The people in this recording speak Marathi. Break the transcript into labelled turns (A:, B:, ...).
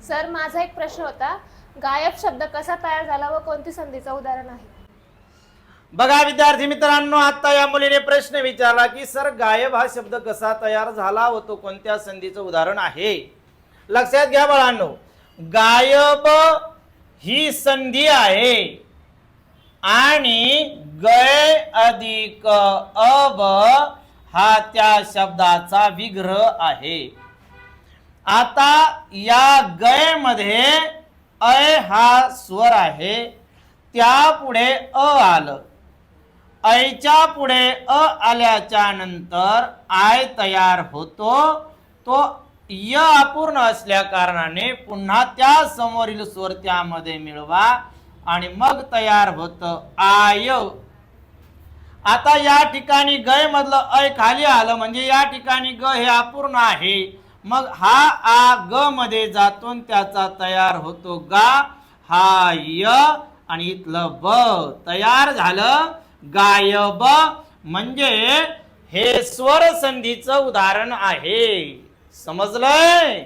A: सर माझा एक प्रश्न होता, गायब शब्द कसा तयार झाला व कोणती संधीचं उदाहरण आहे?
B: बघा विद्यार्थी मित्रांनो, आता या मुलीने प्रश्न विचारला की सर गायब हा शब्द कसा तयार झाला व तो कोणत्या संधीचं उदाहरण आहे. लक्षात घ्या बाळांनो, गायब ही संधी आहे आणि गय अधिक अब हा त्या शब्दाचा विग्रह आहे. आता या गय मध्ये अय हा स्वर आहे, त्यापुढे अ आलं. ऐच्या पुढे अ आल्याच्या नंतर आय तयार होतो. तो य अपूर्ण असल्या कारणाने पुन्हा त्या समोरील स्वर त्यामध्ये मिळवा आणि मग तयार होतं आय. आता या ठिकाणी गय मधलं अय खाली आलं म्हणजे या ठिकाणी ग हे अपूर्ण आहे. मग हा आ ग मध्ये जातो त्याचा तयार होतो गा, हा य आणि इथलं ब तयार झालं गायब. म्हणजे हे स्वर संधीचं उदाहरण आहे. समजलंय?